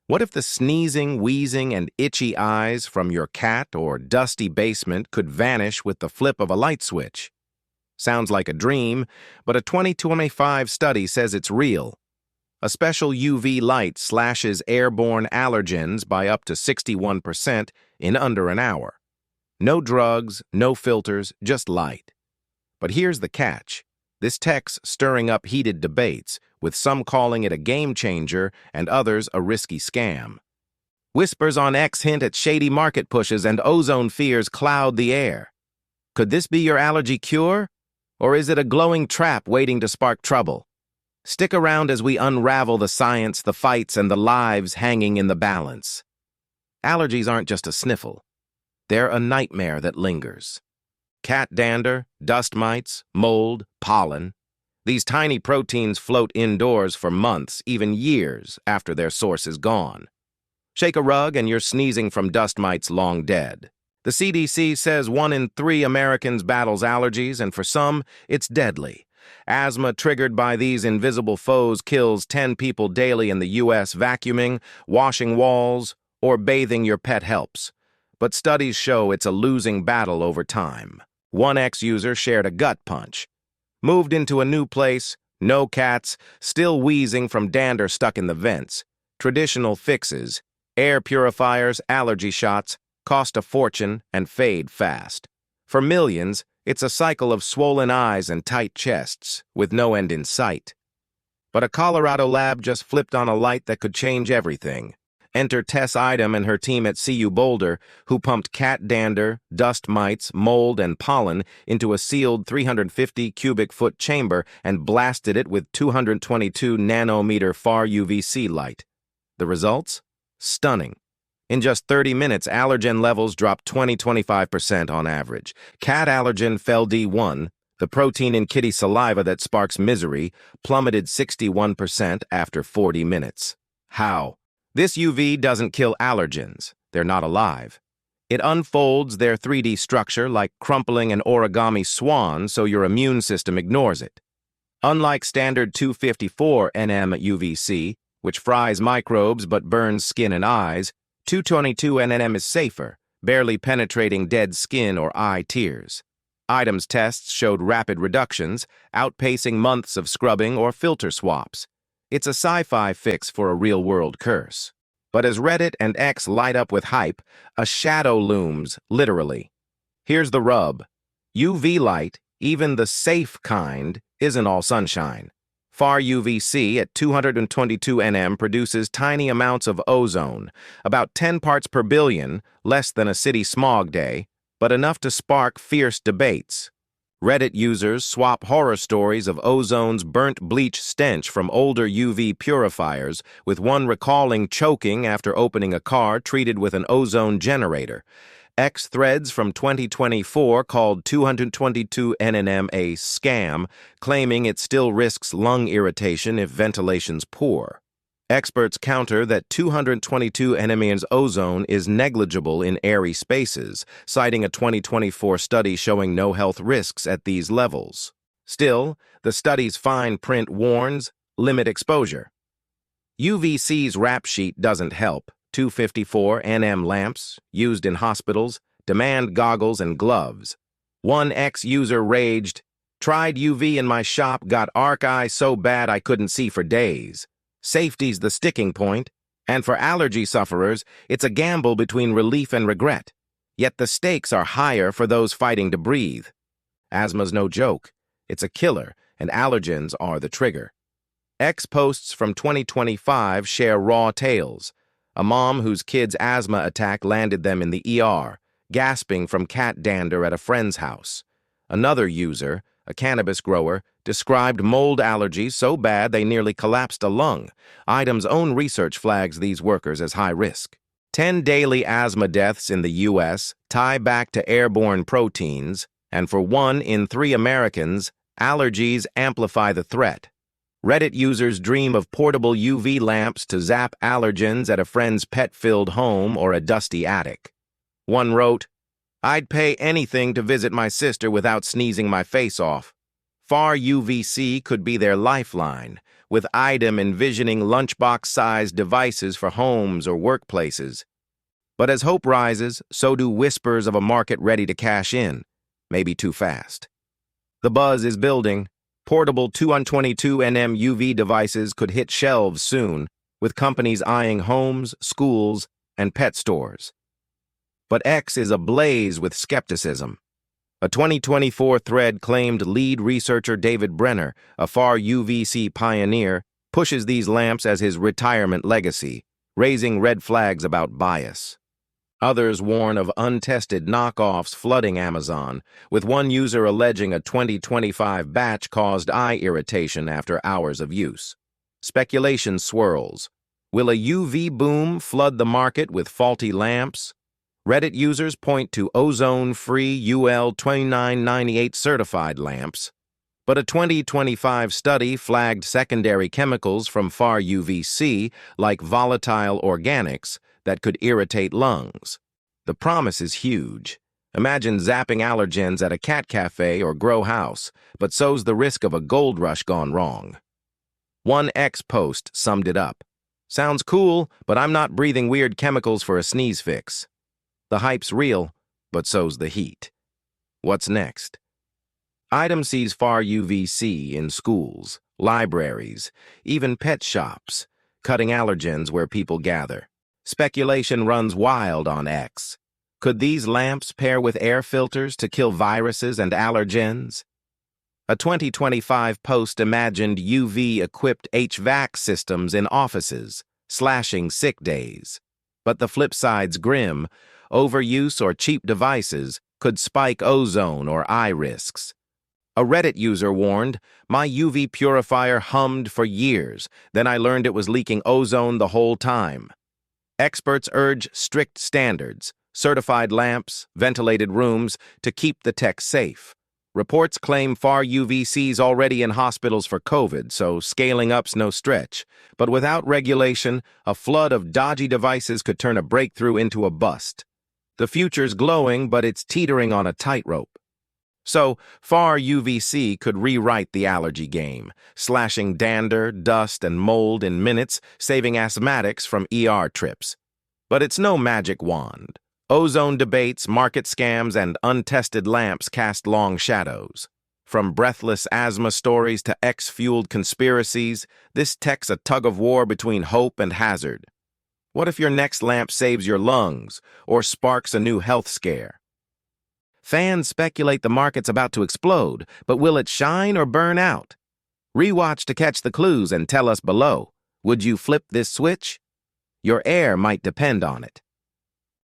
What if the sneezing, wheezing, and itchy eyes from your cat or dusty basement could vanish with the flip of a light switch? Sounds like a dream, but a 2025 study says it's real. A special UV light slashes airborne allergens by up to 61% in under an hour. No drugs, no filters, just light. But here's the catch. This tech's stirring up heated debates, with some calling it a game changer and others a risky scam. Whispers on X hint at shady market pushes and ozone fears cloud the air. Could this be your allergy cure? Or is it a glowing trap waiting to spark trouble? Stick around as we unravel the science, the fights, and the lives hanging in the balance. Allergies aren't just a sniffle. They're a nightmare that lingers. Cat dander, dust mites, mold, pollen. These tiny proteins float indoors for months, even years, after their source is gone. Shake a rug and you're sneezing from dust mites long dead. The CDC says 1 in 3 Americans battles allergies, and for some, it's deadly. Asthma triggered by these invisible foes kills 10 people daily in the U.S. Vacuuming, washing walls, or bathing your pet helps. But studies show it's a losing battle over time. One ex-user shared a gut punch. Moved into a new place, no cats, still wheezing from dander stuck in the vents. Traditional fixes, air purifiers, allergy shots, cost a fortune and fade fast. For millions, it's a cycle of swollen eyes and tight chests, with no end in sight. But a Colorado lab just flipped on a light that could change everything. Enter Tess Idem and her team at CU Boulder, who pumped cat dander, dust mites, mold, and pollen into a sealed 350 cubic foot chamber and blasted it with 222 nanometer far UVC light. The results? Stunning. In just 30 minutes, allergen levels dropped 20-25% on average. Cat allergen fell D1, the protein in kitty saliva that sparks misery, plummeted 61% after 40 minutes. How? This UV doesn't kill allergens. They're not alive. It unfolds their 3D structure like crumpling an origami swan so your immune system ignores it. Unlike standard 254 nm UVC, which fries microbes but burns skin and eyes, 222 nm is safer, barely penetrating dead skin or eye tears. Item's tests showed rapid reductions, outpacing months of scrubbing or filter swaps. It's a sci-fi fix for a real-world curse. But as Reddit and X light up with hype, a shadow looms, literally. Here's the rub. UV light, even the safe kind, isn't all sunshine. Far UVC at 222 nm produces tiny amounts of ozone, about 10 parts per billion, less than a city smog day, but enough to spark fierce debates. Reddit users swap horror stories of ozone's burnt bleach stench from older UV purifiers, with one recalling choking after opening a car treated with an ozone generator. X threads from 2024 called 222 nm a scam, claiming it still risks lung irritation if ventilation's poor. Experts counter that 222 nm's ozone is negligible in airy spaces, citing a 2024 study showing no health risks at these levels. Still, the study's fine print warns, limit exposure. UVC's rap sheet doesn't help. 254 nm lamps, used in hospitals, demand goggles and gloves. One ex-user raged, "Tried UV in my shop, got arc eye so bad I couldn't see for days." Safety's the sticking point, and for allergy sufferers, it's a gamble between relief and regret. Yet the stakes are higher for those fighting to breathe. Asthma's no joke. It's a killer, and allergens are the trigger. X posts from 2025 share raw tales. A mom whose kid's asthma attack landed them in the ER, gasping from cat dander at a friend's house. Another user, a cannabis grower, described mold allergies so bad they nearly collapsed a lung. Item's own research flags these workers as high risk. 10 daily asthma deaths in the U.S. tie back to airborne proteins, and for 1 in 3 Americans, allergies amplify the threat. Reddit users dream of portable UV lamps to zap allergens at a friend's pet-filled home or a dusty attic. One wrote, "I'd pay anything to visit my sister without sneezing my face off." Far UVC could be their lifeline, with item envisioning lunchbox-sized devices for homes or workplaces. But as hope rises, so do whispers of a market ready to cash in, maybe too fast. The buzz is building. Portable 222nm UV devices could hit shelves soon, with companies eyeing homes, schools, and pet stores. But X is ablaze with skepticism. A 2024 thread claimed lead researcher David Brenner, a far UVC pioneer, pushes these lamps as his retirement legacy, raising red flags about bias. Others warn of untested knockoffs flooding Amazon, with one user alleging a 2025 batch caused eye irritation after hours of use. Speculation swirls. Will a UV boom flood the market with faulty lamps? Reddit users point to ozone-free UL 2998 certified lamps, but a 2025 study flagged secondary chemicals from far UVC, like volatile organics, that could irritate lungs. The promise is huge. Imagine zapping allergens at a cat cafe or grow house, but so's the risk of a gold rush gone wrong. One X post summed it up. Sounds cool, but I'm not breathing weird chemicals for a sneeze fix. The hype's real, but so's the heat. What's next? Item sees far UVC in schools, libraries, even pet shops, cutting allergens where people gather. Speculation runs wild on X. Could these lamps pair with air filters to kill viruses and allergens? A 2025 post imagined UV-equipped HVAC systems in offices, slashing sick days. But the flip side's grim. Overuse or cheap devices could spike ozone or eye risks. A Reddit user warned, "My UV purifier hummed for years, then I learned it was leaking ozone the whole time." Experts urge strict standards, certified lamps, ventilated rooms, to keep the tech safe. Reports claim far UVC's already in hospitals for COVID, so scaling up's no stretch. But without regulation, a flood of dodgy devices could turn a breakthrough into a bust. The future's glowing, but it's teetering on a tightrope. So, far UVC could rewrite the allergy game, slashing dander, dust, and mold in minutes, saving asthmatics from ER trips. But it's no magic wand. Ozone debates, market scams, and untested lamps cast long shadows. From breathless asthma stories to X-fueled conspiracies, this tech's a tug-of-war between hope and hazard. What if your next lamp saves your lungs or sparks a new health scare? Fans speculate the market's about to explode, but will it shine or burn out? Rewatch to catch the clues and tell us below. Would you flip this switch? Your air might depend on it.